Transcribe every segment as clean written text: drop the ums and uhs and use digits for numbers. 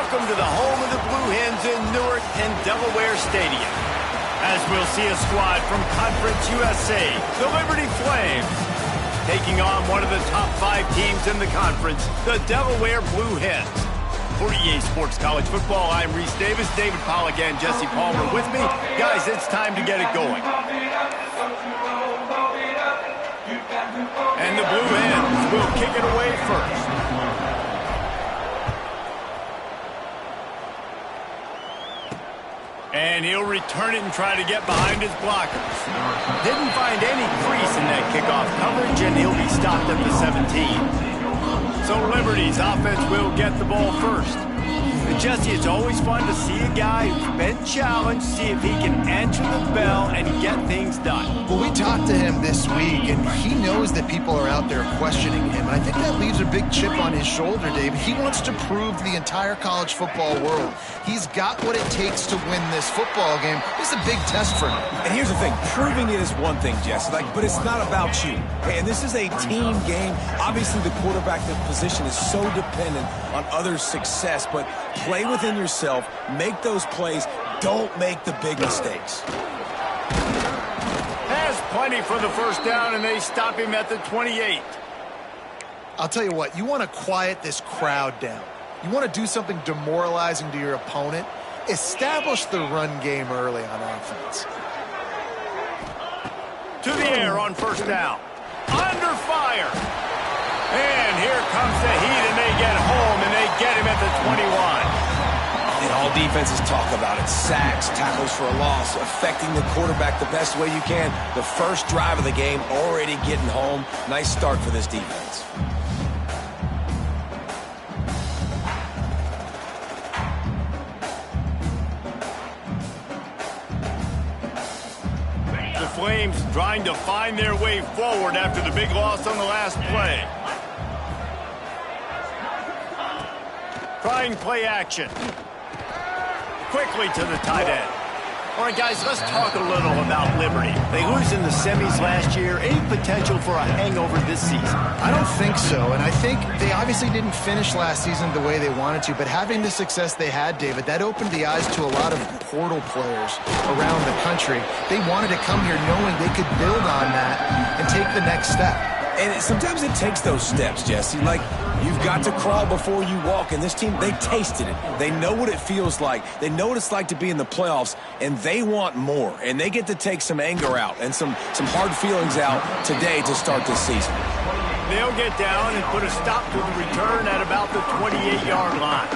welcome to the home of the Blue Hens in Newark and Delaware Stadium. As we'll see a squad from Conference USA, the Liberty Flames, taking on one of the top 5 teams in the conference, the Delaware Blue Hens. For EA Sports College Football, I'm Reese Davis, David Pollack, and Jesse Palmer with me. Guys, it's time to get it going. And the Blue Hens will kick it away first. And he'll return it and try to get behind his blockers. Didn't find any crease in that kickoff coverage, and he'll be stopped at the 17. So Liberty's offense will get the ball first. And Jesse, it's always fun to see a guy who's been challenged, see if he can answer the bell and get things done. Well, we talked to him this week, and he knows that people are out there questioning him. And I think that leaves a big chip on his shoulder, David. He wants to prove to the entire college football world he's got what it takes to win this football game. This is a big test for him. And here's the thing. Proving it is one thing, Jesse, but it's not about you. And this is a team game. Obviously, the quarterback position is so dependent on others' success, but play within yourself, make those plays, don't make the big mistakes. Has plenty for the first down, and they stop him at the 28. I'll tell you what, you want to quiet this crowd down. You want to do something demoralizing to your opponent, establish the run game early on offense. To the air on first down. Under fire. And here comes the heat, and they get home, and they get him at the 21. And all defenses talk about it. Sacks, tackles for a loss, affecting the quarterback the best way you can. The first drive of the game, already getting home. Nice start for this defense. The Flames trying to find their way forward after the big loss on the last play. Trying play action. Quickly to the tight end. All right, guys, let's talk a little about Liberty. They lose in the semis last year. Any potential for a hangover this season? I don't think so, and I think they obviously didn't finish last season the way they wanted to, but having the success they had, David, that opened the eyes to a lot of portal players around the country. They wanted to come here knowing they could build on that and take the next step. And sometimes it takes those steps, Jesse. Like, you've got to crawl before you walk. And this team, they tasted it. They know what it feels like. They know what it's like to be in the playoffs, and they want more. And they get to take some anger out and some hard feelings out today to start this season. They'll get down and put a stop to the return at about the 28-yard line.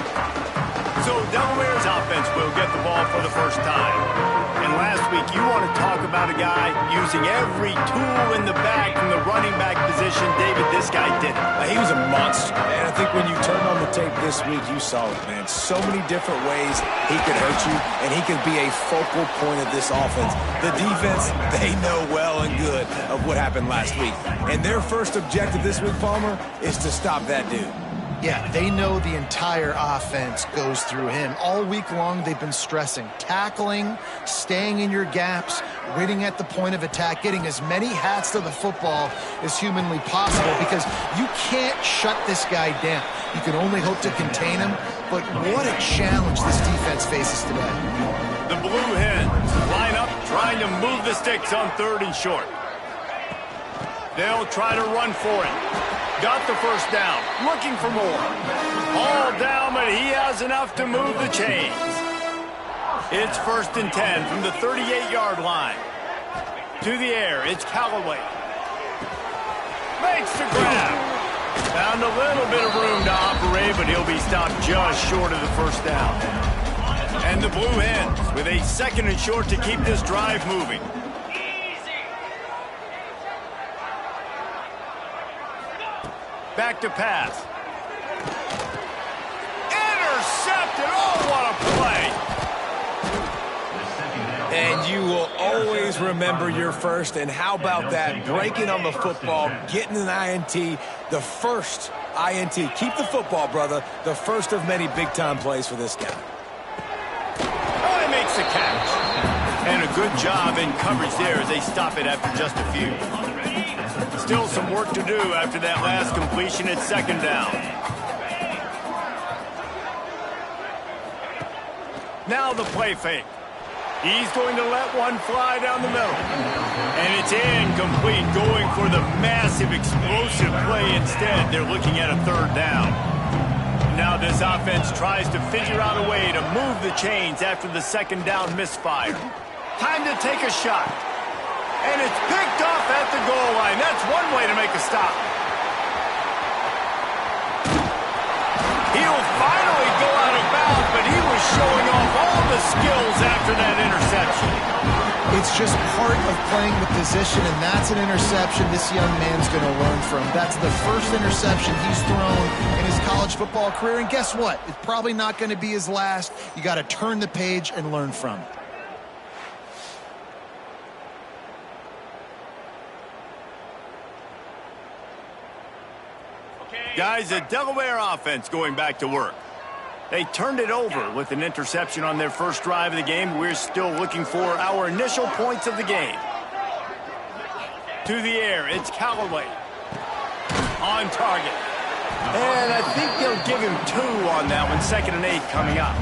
So Delaware's offense will get the ball for the first time. And last week, you want to talk about a guy using every tool in the bag from the running back position. David, this guy did it. He was a monster. And I think when you turned on the tape this week, you saw it, man. So many different ways he could hurt you, and he could be a focal point of this offense. The defense, they know well and good of what happened last week. And their first objective this week, Palmer, is to stop that dude. Yeah, they know the entire offense goes through him. All week long, they've been stressing tackling, staying in your gaps, winning at the point of attack, getting as many hats to the football as humanly possible, because you can't shut this guy down. You can only hope to contain him, but what a challenge this defense faces today. The Blue Hens line up trying to move the sticks on 3rd and short. They'll try to run for it. Got the first down, looking for more. All down, but he has enough to move the chains. It's 1st and 10 from the 38-yard line. To the air, it's Callaway. Makes the grab. Found a little bit of room to operate, but he'll be stopped just short of the first down. And the Blue Hens with a 2nd and short to keep this drive moving. Back to pass. Intercepted. Oh, what a play. And you will always remember your first. And how about that? Breaking on the football, getting an INT, the first INT. Keep the football, brother. The first of many big-time plays for this guy. Oh, he makes the catch. And a good job in coverage there as they stop it after just a few. Still some work to do after that last completion at 2nd down. Now the play fake. He's going to let one fly down the middle. And it's incomplete, going for the massive explosive play instead. They're looking at a third down. Now this offense tries to figure out a way to move the chains after the second down misfire. Time to take a shot. And it's picked off at the goal line. That's one way to make a stop. He'll finally go out of bounds, but he was showing off all the skills after that interception. It's just part of playing the position, and that's an interception this young man's going to learn from. That's the first interception he's thrown in his college football career, and guess what? It's probably not going to be his last. You got to turn the page and learn from it. Guys, the Delaware offense going back to work. They turned it over with an interception on their first drive of the game. We're still looking for our initial points of the game. To the air, it's Callaway. On target. And I think they'll give him 2 on that one. 2nd and 8 coming up.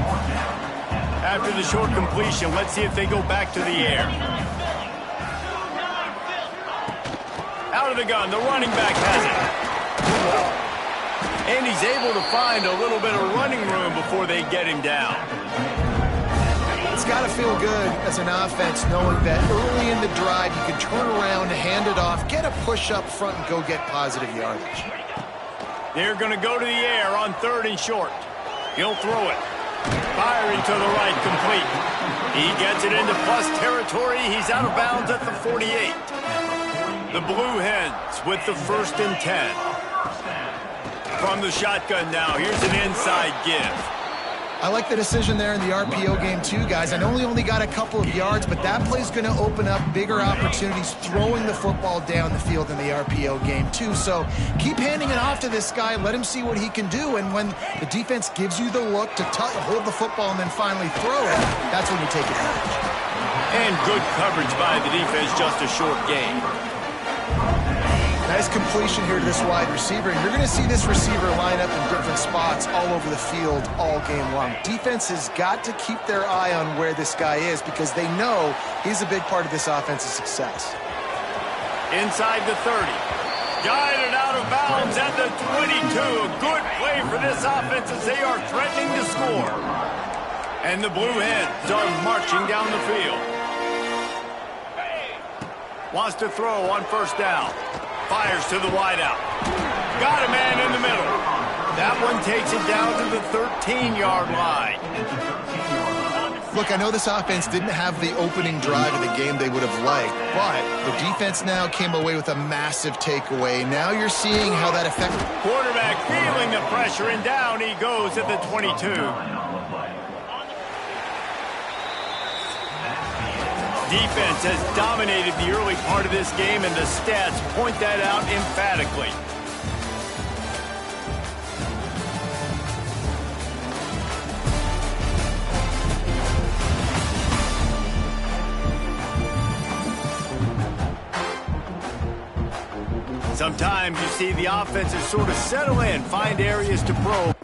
After the short completion, let's see if they go back to the air. Out of the gun, the running back has it. And he's able to find a little bit of running room before they get him down. It's got to feel good as an offense knowing that early in the drive you can turn around, hand it off, get a push up front, and go get positive yardage. They're going to go to the air on 3rd and short. He'll throw it. Firing to the right, complete. He gets it into plus territory. He's out of bounds at the 48. The Blue Hens with the 1st and 10. From the shotgun now, here's an inside give. I like the decision there in the RPO game too, guys. I know he only got a couple of yards, but that play's going to open up bigger opportunities throwing the football down the field in the RPO game too. So keep handing it off to this guy. Let him see what he can do. And when the defense gives you the look to hold the football and then finally throw it, that's when you take advantage. And good coverage by the defense, just a short gain. Nice completion here to this wide receiver. And you're going to see this receiver line up in different spots all over the field all game long. Defense has got to keep their eye on where this guy is because they know he's a big part of this offense's success. Inside the 30. Guided out of bounds at the 22. A good play for this offense as they are threatening to score. And the Blue Hens are marching down the field. Wants to throw on 1st down. Fires to the wideout. Got a man in the middle. That one takes it down to the 13-yard line. Look, I know this offense didn't have the opening drive of the game they would have liked, but the defense now came away with a massive takeaway. Now you're seeing how that affected. Quarterback feeling the pressure, and down he goes at the 22. Defense has dominated the early part of this game, and the stats point that out emphatically. Sometimes you see the offenses sort of settle in, find areas to probe.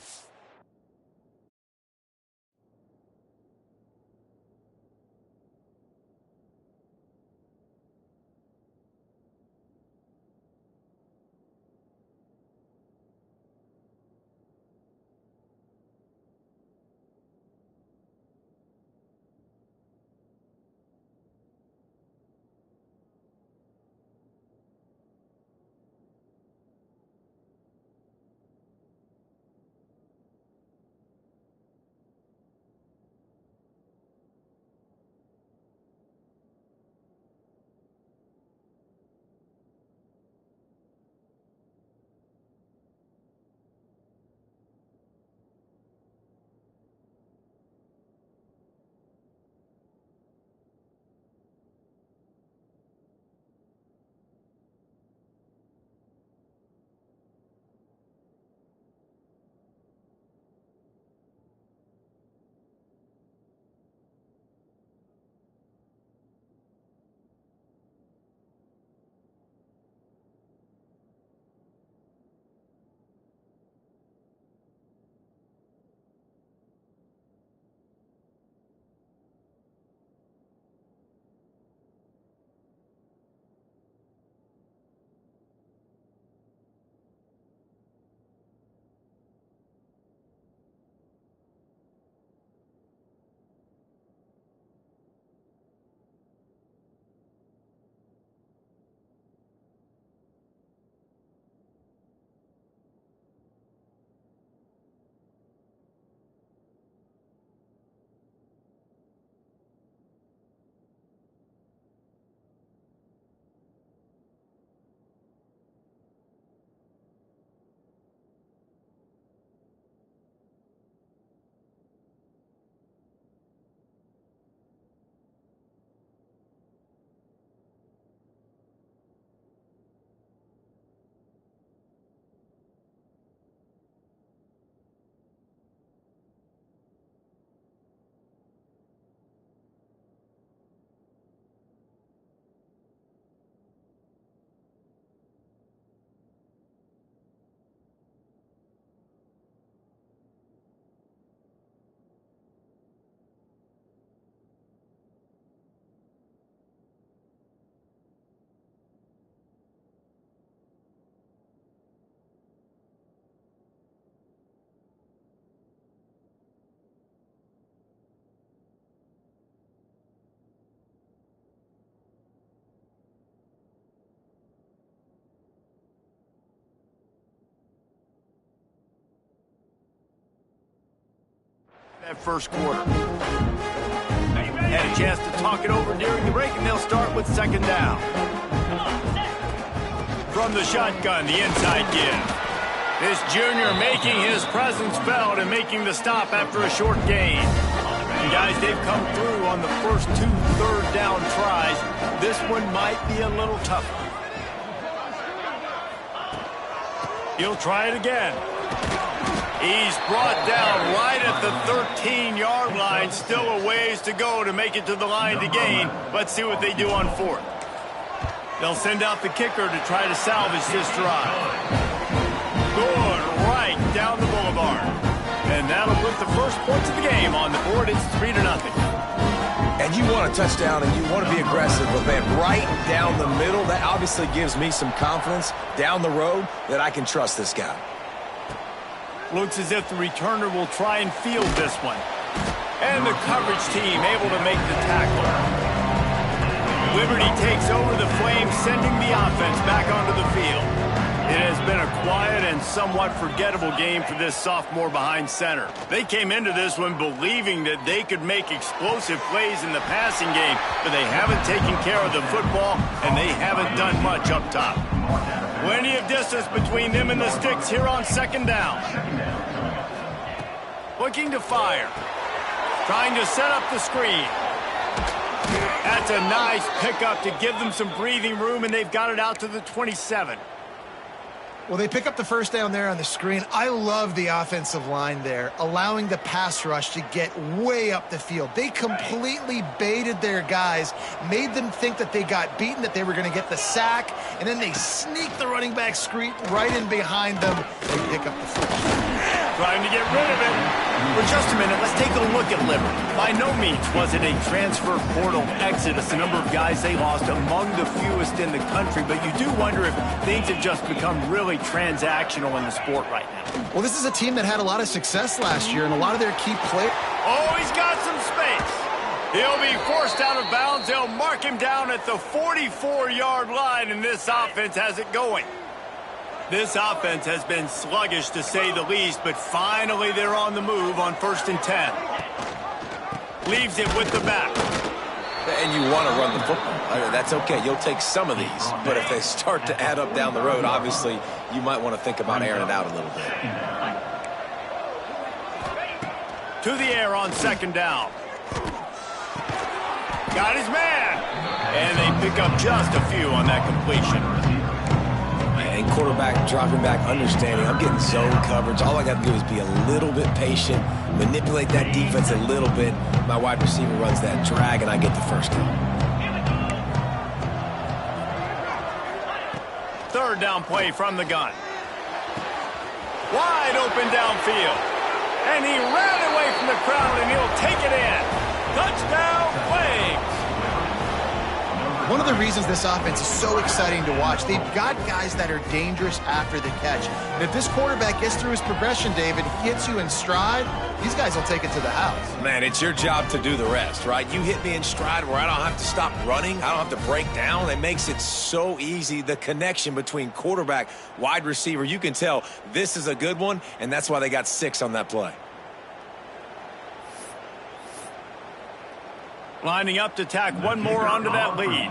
That first quarter. Had a chance to talk it over during the break, and they'll start with second down. From the shotgun, the inside give. This junior making his presence felt and making the stop after a short gain. And guys, they've come through on the first 2 third-down tries. This one might be a little tougher. He'll try it again. He's brought down right at the 13-yard line. Still a ways to go to make it to the line to gain. Let's see what they do on fourth. They'll send out the kicker to try to salvage this drive. Good right down the boulevard. And that'll put the first points of the game on the board. It's 3-0. And you want a touchdown and you want to be aggressive, but man, right down the middle, that obviously gives me some confidence down the road that I can trust this guy. Looks as if the returner will try and field this one. And the coverage team able to make the tackle. Liberty takes over the Flames, sending the offense back onto the field. It has been a quiet and somewhat forgettable game for this sophomore behind center. They came into this one believing that they could make explosive plays in the passing game, but they haven't taken care of the football, and they haven't done much up top. Plenty of distance between them and the sticks here on second down. Looking to fire. Trying to set up the screen. That's a nice pickup to give them some breathing room, and they've got it out to the 27. Well, they pick up the first down there on the screen. I love the offensive line there, allowing the pass rush to get way up the field. They completely baited their guys, made them think that they got beaten, that they were going to get the sack, and then they sneak the running back screen right in behind them and pick up the first. Trying to get rid of it. For just a minute, let's take a look at Liberty. By no means was it a transfer portal exodus. The number of guys they lost among the fewest in the country, but you do wonder if things have just become really transactional in the sport right now. Well, this is a team that had a lot of success last year, and a lot of their key players. Oh, he's got some space. He'll be forced out of bounds. They'll mark him down at the 44-yard line, and this offense has it going. This offense has been sluggish, to say the least, but finally they're on the move on 1st and 10. Leaves it with the back. And you want to run the football. That's okay. You'll take some of these. But if they start to add up down the road, obviously, you might want to think about airing it out a little bit. To the air on second down. Got his man. And they pick up just a few on that completion. And quarterback dropping back, understanding I'm getting zone coverage. All I got to do is be a little bit patient, manipulate that defense a little bit. My wide receiver runs that drag, and I get the first down. Third down play from the gun. Wide open downfield. And he ran away from the crowd, and he'll take it in. Touchdown, Flames. One of the reasons this offense is so exciting to watch, they've got guys that are dangerous after the catch. And if this quarterback gets through his progression, David, he hits you in stride, these guys will take it to the house. Man, it's your job to do the rest, right? You hit me in stride where I don't have to stop running. I don't have to break down. It makes it so easy. The connection between quarterback, wide receiver, you can tell this is a good one, and that's why they got 6 on that play. Lining up to tack one more onto that lead.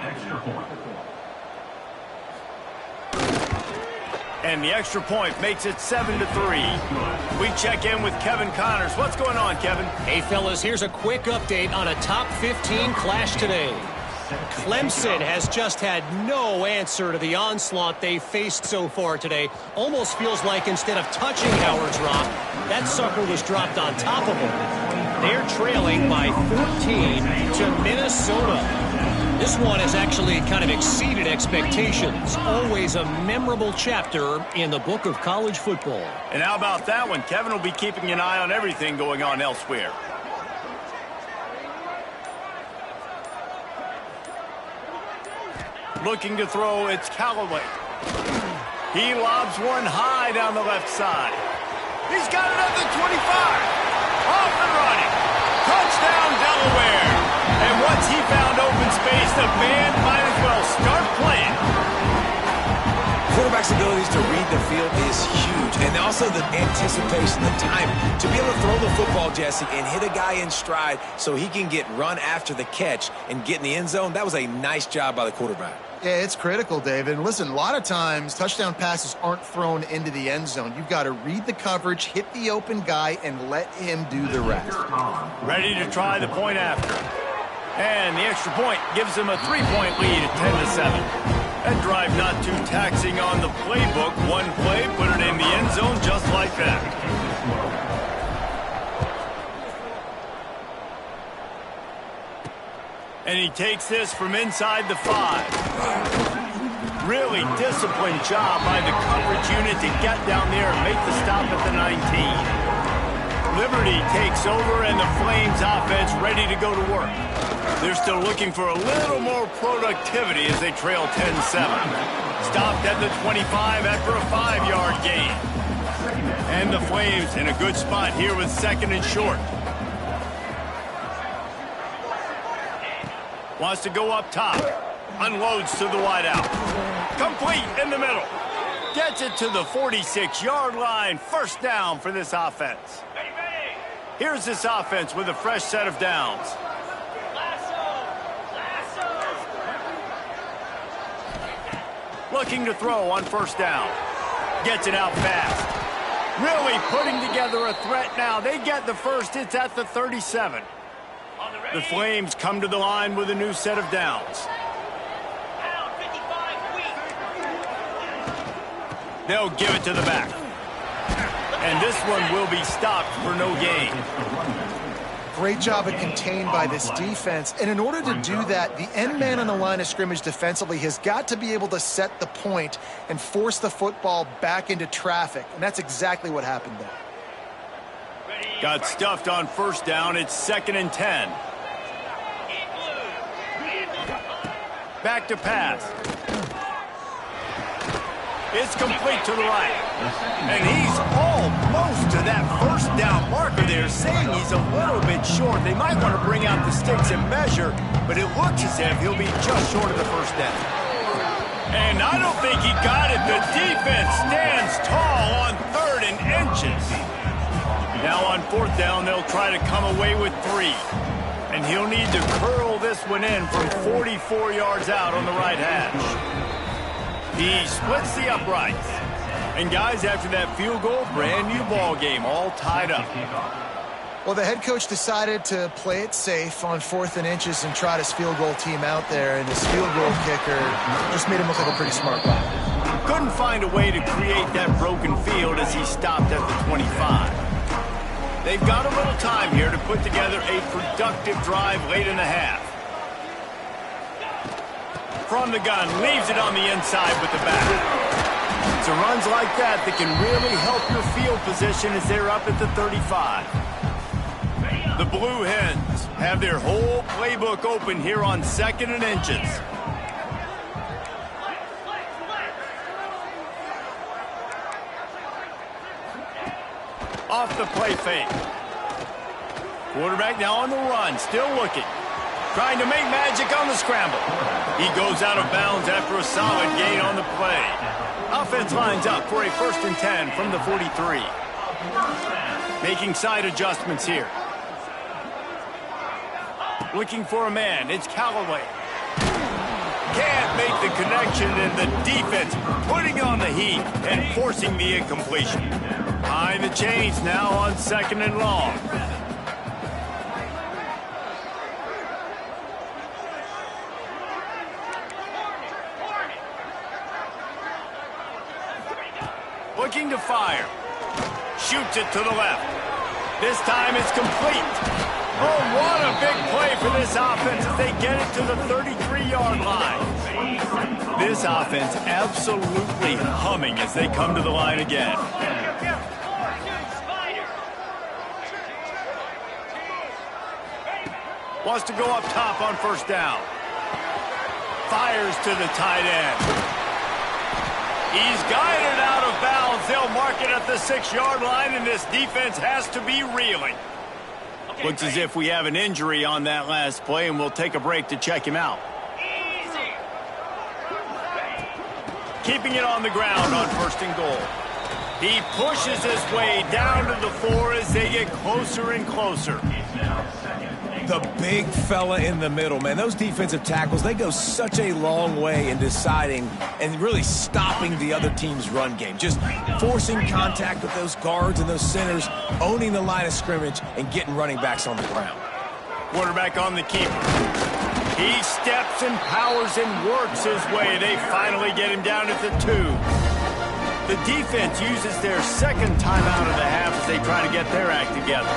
And the extra point makes it 7-3. We check in with Kevin Connors. What's going on, Kevin? Hey, fellas, here's a quick update on a top 15 clash today. Clemson has just had no answer to the onslaught they faced so far today. Almost feels like instead of touching Howard's Rock, that sucker was dropped on top of him. They're trailing by 14 to Minnesota. This one has actually kind of exceeded expectations. Always a memorable chapter in the book of college football. And how about that one? Kevin will be keeping an eye on everything going on elsewhere. Looking to throw, it's Callaway. He lobs one high down the left side. He's got it at the 25. Off and running. Touchdown, Delaware. And once he found open space, the band might as well start playing. Quarterback's a good abilities to read the field is huge. And also the anticipation, the timing. To be able to throw the football, Jesse, and hit a guy in stride so he can get run after the catch and get in the end zone, that was a nice job by the quarterback. Yeah, it's critical, David. And listen, a lot of times touchdown passes aren't thrown into the end zone. You've got to read the coverage, hit the open guy, and let him do the rest. Ready to try the point after. And the extra point gives them a 3-point lead at 10-7. That drive not too taxing on the playbook. One play, put it in the end zone just like that. And he takes this from inside the 5. Really disciplined job by the coverage unit to get down there and make the stop at the 19. Liberty takes over and the Flames offense ready to go to work. They're still looking for a little more productivity as they trail 10-7. Stopped at the 25 after a 5-yard gain. And the Flames in a good spot here with 2nd and short. Wants to go up top. Unloads to the wideout. Complete in the middle. Gets it to the 46-yard line. First down for this offense. Here's this offense with a fresh set of downs. Looking to throw on first down. Gets it out fast. Really putting together a threat now. They get the first. It's at the 37. The Flames come to the line with a new set of downs. They'll give it to the back. And this one will be stopped for no gain. Great job of contained by this defense. And in order to do that, the end man on the line of scrimmage defensively has got to be able to set the point and force the football back into traffic. And that's exactly what happened there. Got stuffed on first down. It's 2nd and 10. Back to pass. It's complete to the right. And he's almost to that first down marker there, saying he's a little bit short. They might want to bring out the sticks and measure, but it looks as if he'll be just short of the first down. And I don't think he got it. The defense stands tall on 3rd and inches. Now on 4th down, they'll try to come away with 3. And he'll need to curl this one in from 44 yards out on the right hash. He splits the uprights. And guys, after that field goal, brand new ball game, all tied up. Well, the head coach decided to play it safe on 4th and inches and trot his field goal team out there, and his field goal kicker just made him look like a pretty smart guy. Couldn't find a way to create that broken field as he stopped at the 25. They've got a little time here to put together a productive drive late in the half. From the gun, leaves it on the inside with the back. It's runs like that that can really help your field position as they're up at the 35. The Blue Hens have their whole playbook open here on 2nd and inches. Off the play fake. Quarterback now on the run, still looking. Trying to make magic on the scramble. He goes out of bounds after a solid gain on the play. Offense lines up for a 1st and 10 from the 43. Making side adjustments here. Looking for a man. It's Callaway. Can't make the connection, and the defense putting on the heat and forcing the incompletion. Behind the chains now on 2nd and long. Looking to fire. Shoots it to the left. This time it's complete. Oh, what a big play for this offense as they get it to the 33-yard line. This offense absolutely humming as they come to the line again. Wants to go up top on first down. Fires to the tight end. He's guided out of bounds. They'll mark it at the 6-yard line, and this defense has to be reeling. Looks as if we have an injury on that last play, and we'll take a break to check him out. keeping it on the ground on 1st and goal. He pushes his way down to the 4 as they get closer and closer. The big fella in the middle, man. Those defensive tackles, they go such a long way in deciding and really stopping the other team's run game. Just forcing contact with those guards and those centers, owning the line of scrimmage, and getting running backs on the ground. Quarterback on the keeper. He steps and powers and works his way. They finally get him down at the 2. The defense uses their second timeout of the half as they try to get their act together.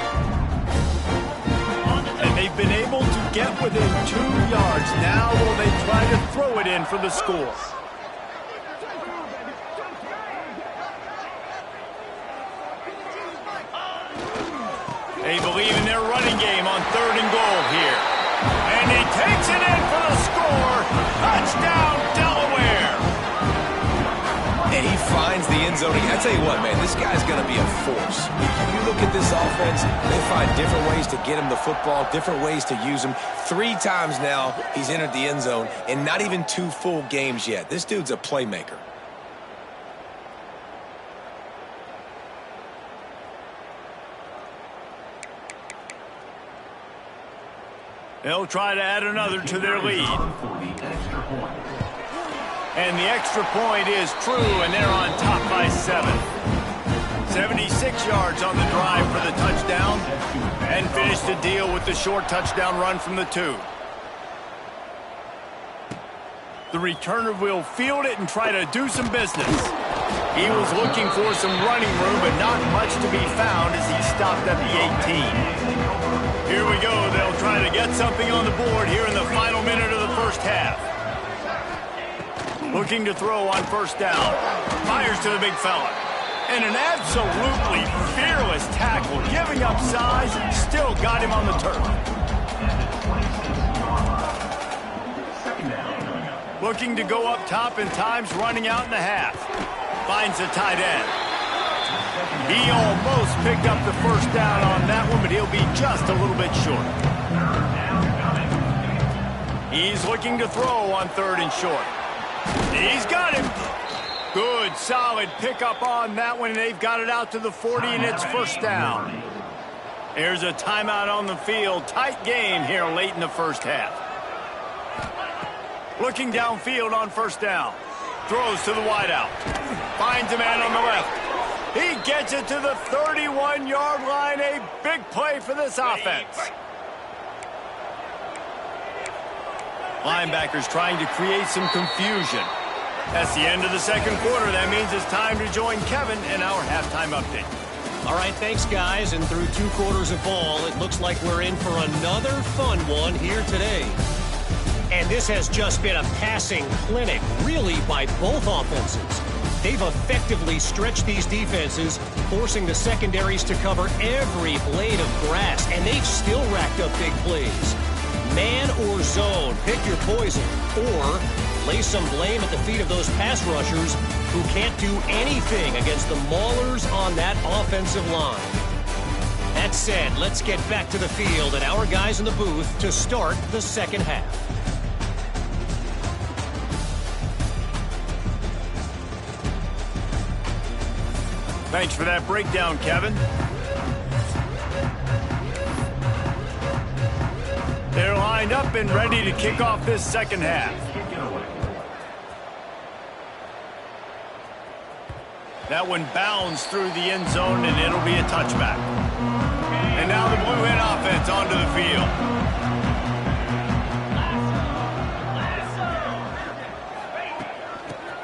And they've been able to get within 2 yards. Now will they try to throw it in for the score? They believe in their running game on 3rd and goal here. And he takes it in for the score. Touchdown, Delaware. And he finds the end zone. I tell you what, man, this guy's going to be a force. You look at this offense, they find different ways to get him the football, different ways to use him. 3 times now he's entered the end zone, and not even 2 full games yet. This dude's a playmaker. They'll try to add another to their lead. And the extra point is true, and they're on top by 7. 76 yards on the drive for the touchdown, and finish the deal with the short touchdown run from the 2. The returner will field it and try to do some business. He was looking for some running room, but not much to be found as he stopped at the 18. Here we go. They'll try to get something on the board here in the final minute of the first half. Looking to throw on 1st down. Fires to the big fella. And an absolutely fearless tackle. Giving up size, still got him on the turf. Looking to go up top, and time's running out in the half. Finds a tight end. He almost picked up the 1st down on that one, but he'll be just a little bit short. He's looking to throw on 3rd and short. He's got him. Good, solid pickup on that one, and they've got it out to the 40, and it's 1st down. There's a timeout on the field. Tight game here late in the first half. Looking downfield on 1st down. Throws to the wideout. Finds a man on the left. He gets it to the 31-yard line. A big play for this offense. Linebackers trying to create some confusion. That's the end of the 2nd quarter. That means it's time to join Kevin in our halftime update. All right, thanks, guys. And through 2 quarters of ball, it looks like we're in for another fun one here today. And this has just been a passing clinic, really, by both offenses. They've effectively stretched these defenses, forcing the secondaries to cover every blade of grass, and they've still racked up big plays. Man or zone, pick your poison, or lay some blame at the feet of those pass rushers who can't do anything against the maulers on that offensive line. That said, let's get back to the field and our guys in the booth to start the 2nd half. Thanks for that breakdown, Kevin. They're lined up and ready to kick off this 2nd half. That one bounds through the end zone, and it'll be a touchback. And now the Blue Hen offense onto the field.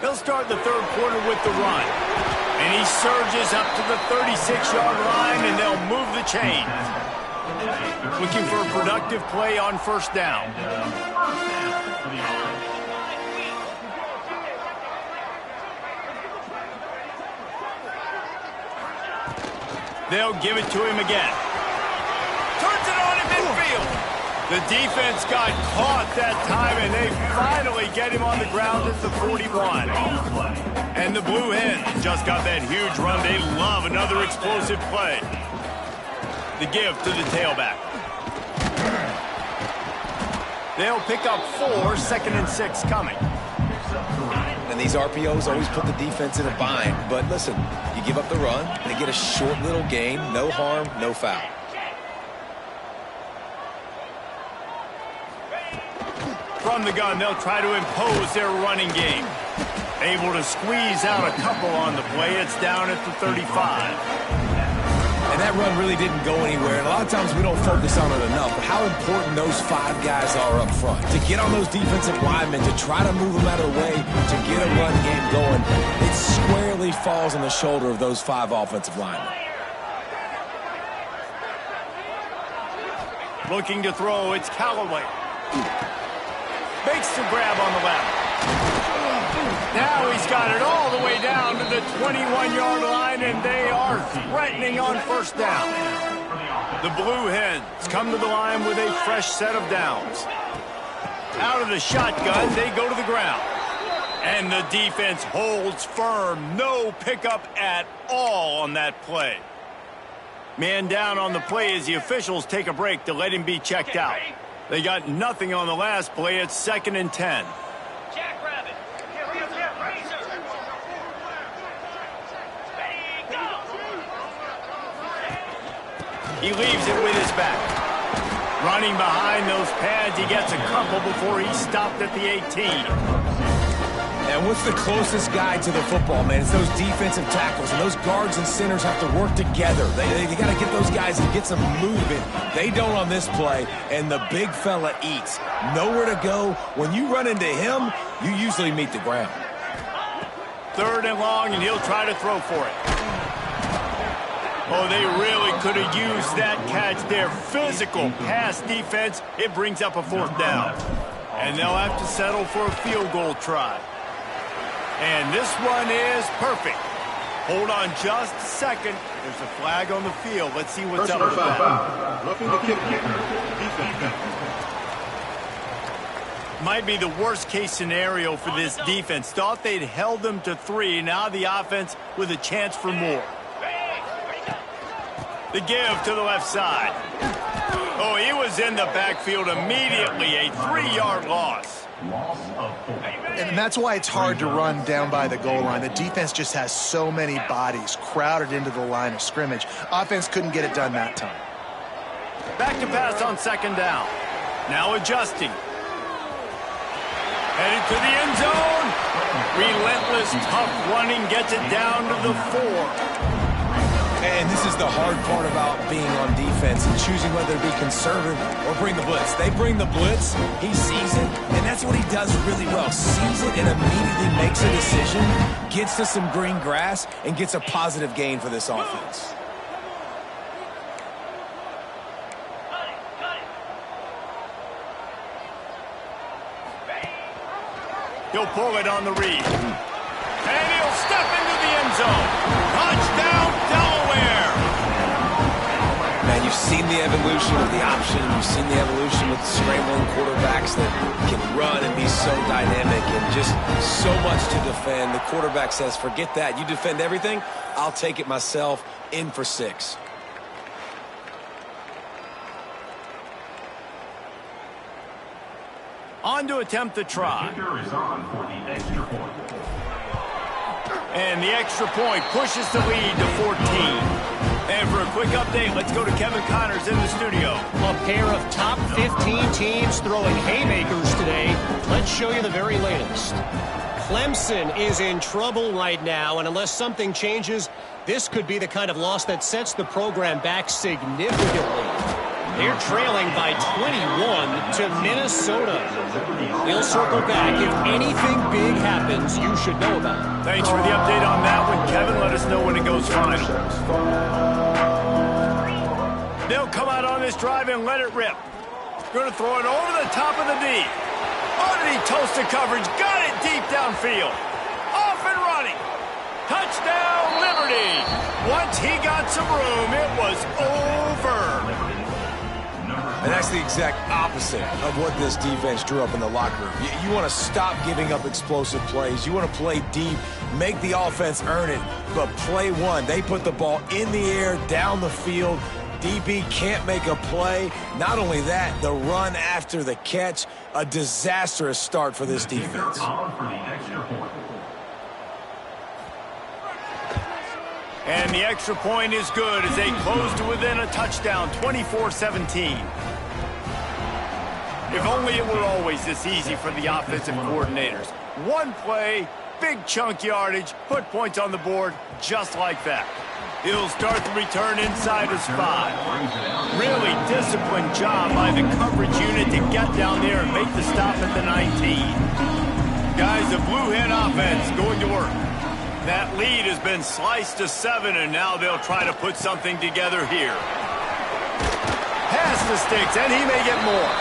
They'll start the 3rd quarter with the run. And he surges up to the 36-yard line, and they'll move the chains. Looking for a productive play on 1st down. They'll give it to him again. Turns it on in midfield. The defense got caught that time, and they finally get him on the ground at the 41. And the Blue Hens just got that huge run. They love another explosive play. The give to the tailback. They'll pick up 4, 2nd and 6 coming. And these RPOs always put the defense in a bind. But listen, you give up the run, they get a short little gain, no harm, no foul. From the gun, they'll try to impose their running game. Able to squeeze out a couple on the play. It's down at the 35. And that run really didn't go anywhere. And a lot of times we don't focus on it enough. But how important those 5 guys are up front. To get on those defensive linemen, to try to move them out of the way, to get a run game going, it squarely falls on the shoulder of those 5 offensive linemen. Looking to throw, it's Callaway. Makes the grab on the left. Now he's got it all the way down to the 21-yard line, and they are threatening on first down. The Blue Hens come to the line with a fresh set of downs. Out of the shotgun, they go to the ground. And the defense holds firm. No pickup at all on that play. Man down on the play as the officials take a break to let him be checked out. They got nothing on the last play. It's 2nd and 10. He leaves it with his back. Running behind those pads, he gets a couple before he stopped at the 18. And what's the closest guy to the football, man? It's those defensive tackles, and those guards and centers have to work together. They got to get those guys and get some movement. They don't on this play, and the big fella eats. Nowhere to go. When you run into him, you usually meet the ground. 3rd and long, and he'll try to throw for it. Oh, they really could have used that catch there. Physical pass defense. It brings up a 4th down. And they'll have to settle for a field goal try. And this one is perfect. Hold on just a second. There's a flag on the field. Let's see what's up with that. Roughing the kicker. Might be the worst case scenario for this defense. Thought they'd held them to 3. Now the offense with a chance for more. The give to the left side. Oh, he was in the backfield immediately. A 3-yard loss. And that's why it's hard to run down by the goal line. The defense just has so many bodies crowded into the line of scrimmage. Offense couldn't get it done that time. Back to pass on 2nd down. Now adjusting. Headed to the end zone. Relentless, tough running gets it down to the 4. And this is the hard part about being on defense and choosing whether to be conservative or bring the blitz. They bring the blitz, he sees it, and that's what he does really well. Sees it and immediately makes a decision, gets to some green grass, and gets a positive gain for this offense. He'll pull it on the read. And he'll step into the end zone. Touchdown, Delaware. Man, you've seen the evolution of the option. You've seen the evolution with scrambling quarterbacks that can run and be so dynamic and just so much to defend. The quarterback says, forget that. You defend everything, I'll take it myself. In for 6. On to attempt the try. And the extra point pushes the lead to 14. And for a quick update, let's go to Kevin Connors in the studio. A pair of top 15 teams throwing haymakers today. Let's show you the very latest. Clemson is in trouble right now, and unless something changes, this could be the kind of loss that sets the program back significantly. They're trailing by 21 to Minnesota. We'll circle back. If anything big happens, you should know about it. Thanks for the update on that one, Kevin. Let us know when it goes final. They'll come out on this drive and let it rip. Going to throw it over the top of the D. Underneath toasted coverage. Got it deep downfield. Off and running. Touchdown, Liberty. Once he got some room, it was over. And that's the exact opposite of what this defense drew up in the locker room. You want to stop giving up explosive plays. You want to play deep, make the offense earn it. But play one, they put the ball in the air, down the field. DB can't make a play. Not only that, the run after the catch, a disastrous start for this defense. And the extra point is good as they close to within a touchdown, 24-17. If only it were always this easy for the offensive coordinators. One play, big chunk yardage, put points on the board just like that. He'll start the return inside his 5. Really disciplined job by the coverage unit to get down there and make the stop at the 19. Guys, the Blue Hen offense going to work. That lead has been sliced to 7, and now they'll try to put something together here. Pass the sticks, and he may get more.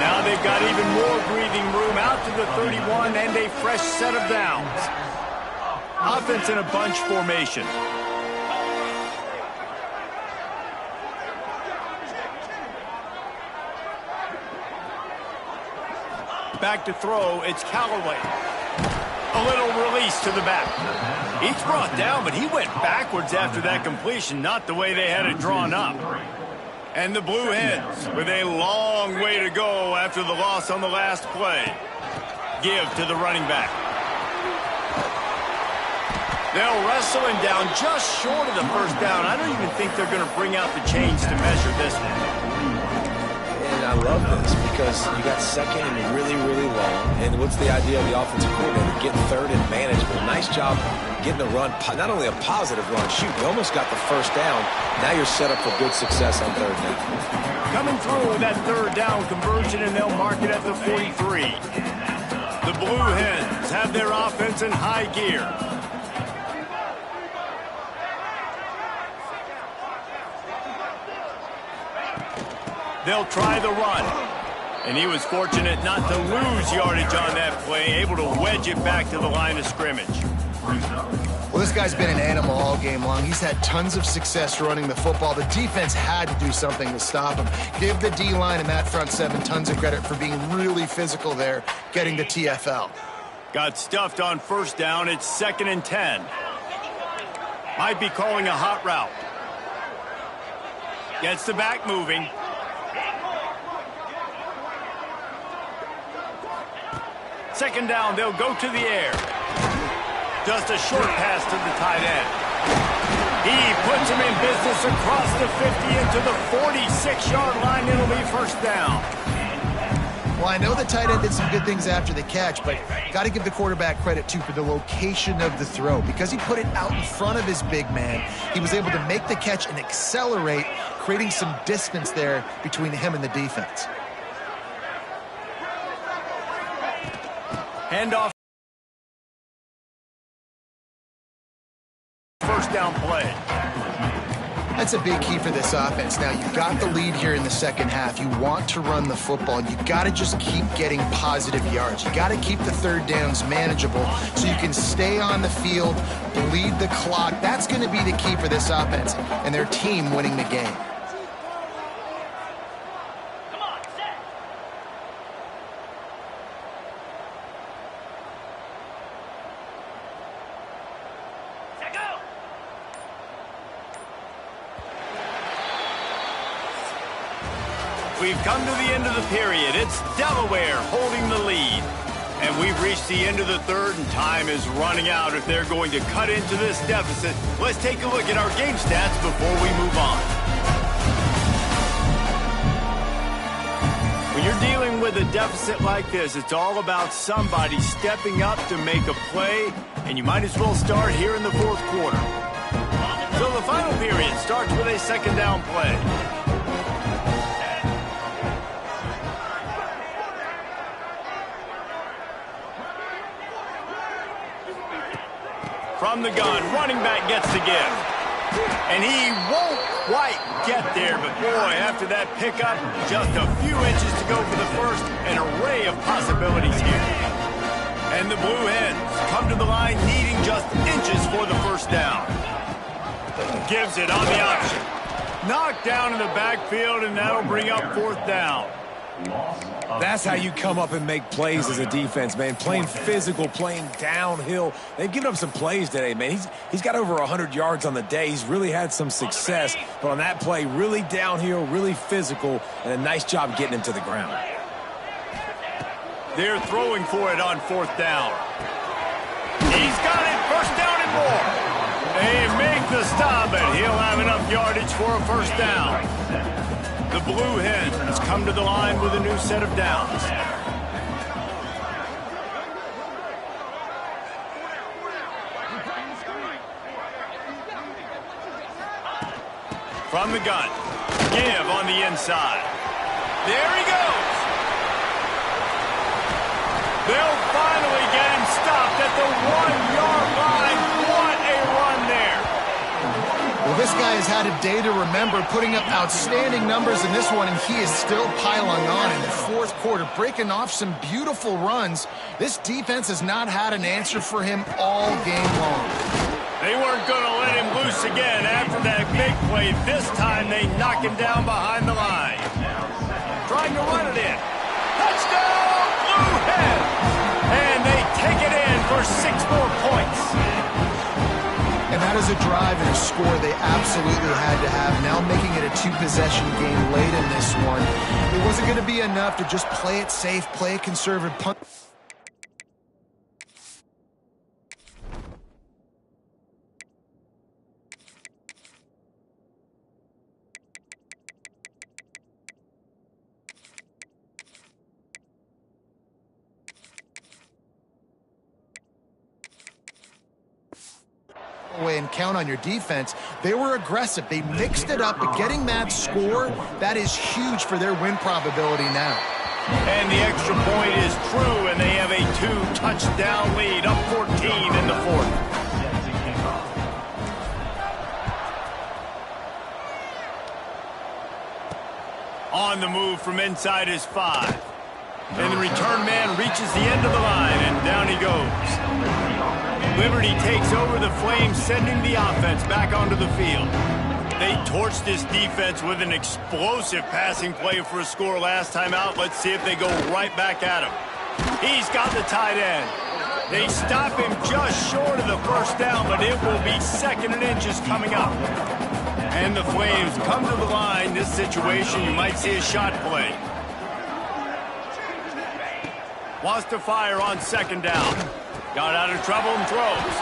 Now they've got even more breathing room out to the 31 and a fresh set of downs. Offense in a bunch formation. Back to throw, it's Callaway. A little release to the back. He's brought down, but he went backwards after that completion, not the way they had it drawn up. And the Blue Hens with a long way to go after the loss on the last play. Give to the running back. They'll wrestle him down just short of the first down. I don't even think they're going to bring out the chains to measure this one. And I love this because you got second and really, really long. And what's the idea of the offensive coordinator? Getting third and manageable. Nice job getting the run, not only a positive run, shoot, you almost got the first down. Now you're set up for good success on third down. Coming through with that third down conversion, and they'll mark it at the 43. The Blue Hens have their offense in high gear. They'll try the run. And he was fortunate not to lose yardage on that play, able to wedge it back to the line of scrimmage. Well, this guy's been an animal all game long. He's had tons of success running the football. The defense had to do something to stop him. Give the D-line and that front 7 tons of credit for being really physical there, getting the TFL. Got stuffed on first down. It's 2nd and 10. Might be calling a hot route. Gets the back moving. Second down, they'll go to the air. Just a short pass to the tight end. He puts him in business across the 50 into the 46-yard line. It'll be first down. Well, I know the tight end did some good things after the catch, but got to give the quarterback credit, too, for the location of the throw. Because he put it out in front of his big man, he was able to make the catch and accelerate, creating some distance there between him and the defense. Handoff. First down play. That's a big key for this offense. Now, you've got the lead here in the second half. You want to run the football. You've got to just keep getting positive yards. You got to keep the third downs manageable so you can stay on the field, bleed the clock. That's going to be the key for this offense and their team winning the game. We've come to the end of the period. It's Delaware holding the lead. And we've reached the end of the third, and time is running out if they're going to cut into this deficit. Let's take a look at our game stats before we move on. When you're dealing with a deficit like this, it's all about somebody stepping up to make a play, and you might as well start here in the fourth quarter. So the final period starts with a second down play. From the gun, running back gets the give. And he won't quite get there, but boy, after that pickup, just a few inches to go for the first, an array of possibilities here. And the Blue Hens come to the line needing just inches for the first down. Gives it on the option. Knocked down in the backfield, and that'll bring up fourth down. That's how you come up and make plays as a defense, man. Playing physical, playing downhill. They've given up some plays today, man. He's got over 100 yards on the day. He's really had some success. But on that play, really downhill, really physical, and a nice job getting him to the ground. They're throwing for it on fourth down. He's got it, first down and more. They make the stop, and he'll have enough yardage for a first down. The Blue Hens come to the line with a new set of downs. From the gun. Give on the inside. There he goes. They'll finally get him stopped at the 1-yard line. What a run there. Well, this guy has had a day to remember, putting up outstanding numbers in this one, and he is still piling on in the fourth quarter, breaking off some beautiful runs. This defense has not had an answer for him all game long. They weren't going to let him loose again after that big play. This time they knock him down behind the line. Trying to run it in. Touchdown, Blue Hens! And they take it in for 6 more points. And that is a drive and a score they absolutely had to have. Now making it a 2-possession game late in this one. It wasn't going to be enough to just play it safe, play it conservative, punt. Away and count on your defense. They were aggressive. They mixed it up, but getting that score, that is huge for their win probability now. And the extra point is true, and they have a 2-touchdown lead, up 14 in the fourth. On the move from inside his 5. And the return man reaches the end of the line, and down he goes. Liberty takes over the Flames, sending the offense back onto the field. They torched this defense with an explosive passing play for a score last time out. Let's see if they go right back at him. He's got the tight end. They stop him just short of the first down, but it will be 2nd and inches coming up. And the Flames come to the line. This situation, you might see a shot play. Wants to fire on 2nd down. Got out of trouble and throws.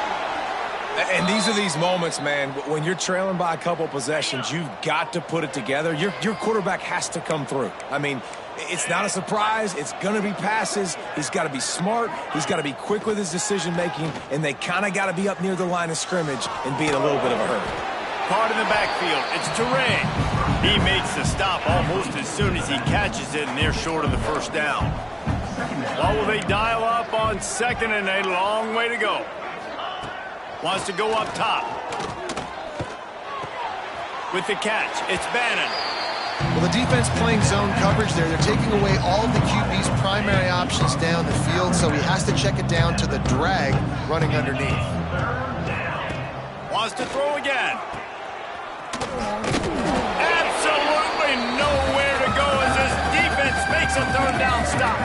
And these are these moments, man, when you're trailing by a couple possessions, you've got to put it together. Your quarterback has to come through. I mean, it's not a surprise. It's going to be passes. He's got to be smart. He's got to be quick with his decision-making, and they kind of got to be up near the line of scrimmage and be in a little bit of a hurry. Caught in the backfield. It's Terrain. He makes the stop almost as soon as he catches it, and they're short of the first down. What will they dial up on 2nd and a long way to go? Wants to go up top. With the catch, it's Bannon. Well, the defense playing zone coverage there. They're taking away all of the QB's primary options down the field, so he has to check it down to the drag running underneath. Wants to throw again. Absolutely nowhere to go as this defense makes a 3rd down stop.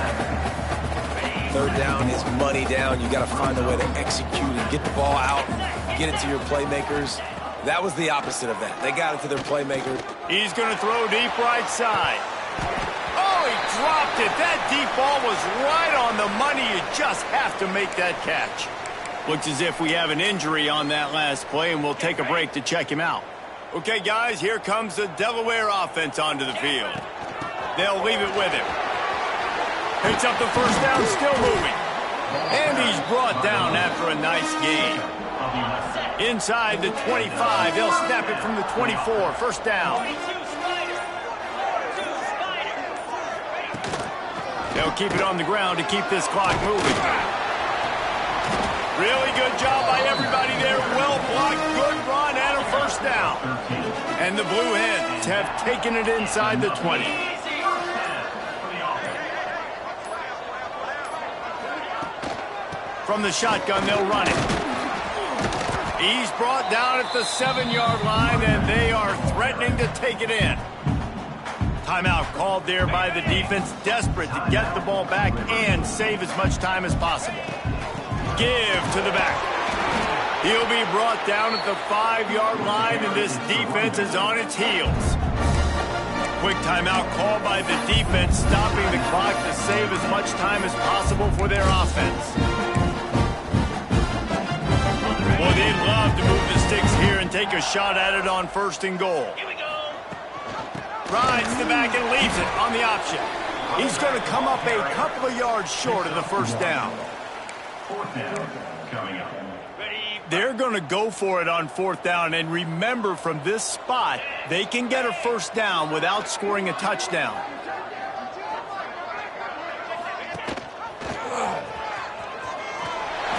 3rd down is money down. You got to find a way to execute and get the ball out, get it to your playmakers. That was the opposite of that. They got it to their playmaker. He's going to throw deep right side. Oh, he dropped it. That deep ball was right on the money. You just have to make that catch. Looks as if we have an injury on that last play, and we'll take a break to check him out. Okay, guys, here comes the Delaware offense onto the field. They'll leave it with him. Picks up the first down, still moving. And he's brought down after a nice gain. Inside the 25, they'll snap it from the 24, first down. They'll keep it on the ground to keep this clock moving. Really good job by everybody there. Well blocked, good run, and a first down. And the Blue Hens have taken it inside the 20. From the shotgun, they'll run it. He's brought down at the 7-yard line, and they are threatening to take it in. Timeout called there by the defense, desperate to get the ball back and save as much time as possible. Give to the back. He'll be brought down at the 5-yard line, and this defense is on its heels. Quick timeout called by the defense, stopping the clock to save as much time as possible for their offense. they'd love to move the sticks here and take a shot at it on 1st and goal. Here we go. Rides the back and leaves it on the option. He's going to come up a couple of yards short of the 1st down. 4th down coming up. They're going to go for it on 4th down, and remember, from this spot, they can get a 1st down without scoring a touchdown.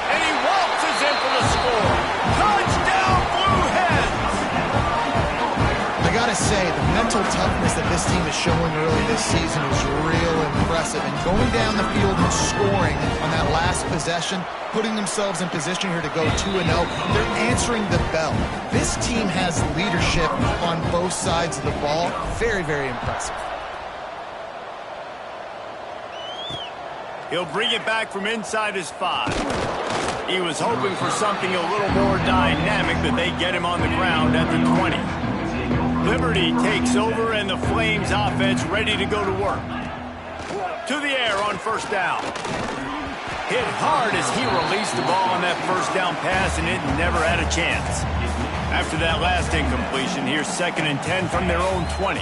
And he waltzes in for the score. Touchdown, Blue Hens! I gotta say, the mental toughness that this team is showing early this season is real impressive. And going down the field and scoring on that last possession, putting themselves in position here to go 2-0, they're answering the bell. This team has leadership on both sides of the ball. Very, very impressive. He'll bring it back from inside his 5. He was hoping for something a little more dynamic, but they get him on the ground at the 20. Liberty takes over, and the Flames offense ready to go to work. To the air on 1st down. Hit hard as he released the ball on that 1st down pass, and it never had a chance. After that last incompletion, here's 2nd and 10 from their own 20.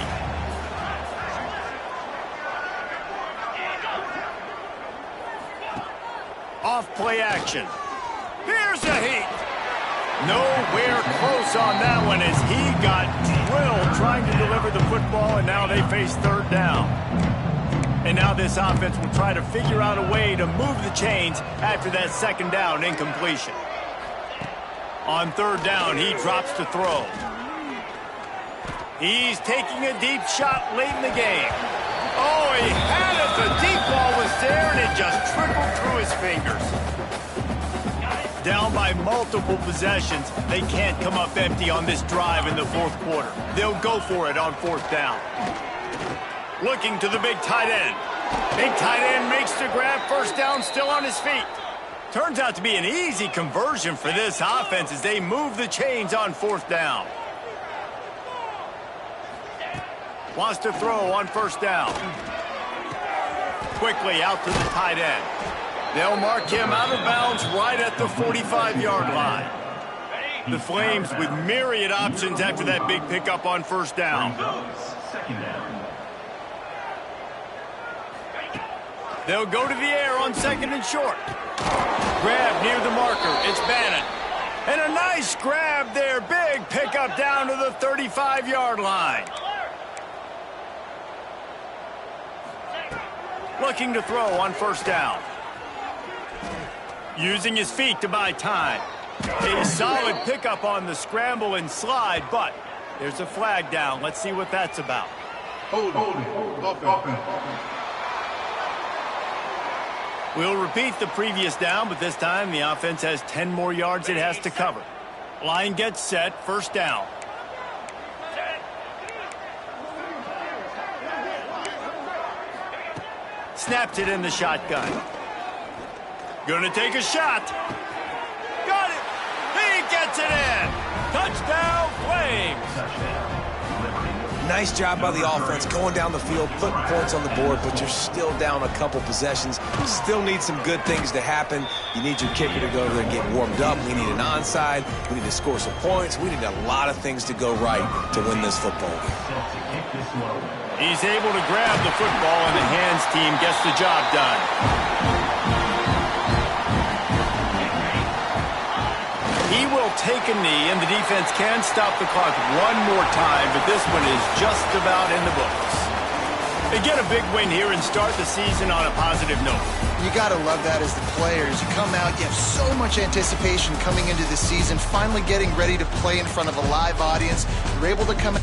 Off play action. Here's a heat. Nowhere close on that one as he got drilled trying to deliver the football, and now they face 3rd down. And now this offense will try to figure out a way to move the chains after that 2nd down incompletion. On 3rd down, he drops to throw. He's taking a deep shot late in the game. Oh, he had it. The deep ball was there, and it just trickled through his fingers. Down by multiple possessions, they can't come up empty on this drive in the 4th quarter. They'll go for it on 4th down. Looking to the big tight end. Big tight end makes the grab. 1st down, still on his feet. Turns out to be an easy conversion for this offense as they move the chains on 4th down. Wants to throw on 1st down. Quickly out to the tight end. They'll mark him out of bounds right at the 45-yard line. The Flames with myriad options after that big pickup on 1st down. 2nd down. They'll go to the air on 2nd and short. Grab near the marker. It's Bannon. And a nice grab there. Big pickup down to the 35-yard line. Looking to throw on 1st down. Using his feet to buy time. A solid pickup on the scramble and slide, but there's a flag down. Let's see what that's about. Hold. We'll repeat the previous down, but this time the offense has 10 more yards it has to cover. Line gets set, 1st down. Snaps it in the shotgun. Gonna take a shot. Got it. He gets it in. Touchdown, Flames. Nice job by the offense going down the field, putting points on the board, but you're still down a couple possessions. You still need some good things to happen. You need your kicker to go there and get warmed up. We need an onside. We need to score some points. We need a lot of things to go right to win this football game. He's able to grab the football, and the hands team gets the job done. He will take a knee, and the defense can stop the clock one more time, but this one is just about in the books. They get a big win here and start the season on a positive note. You got to love that as the players. You come out, you have so much anticipation coming into the season, finally getting ready to play in front of a live audience. You're able to come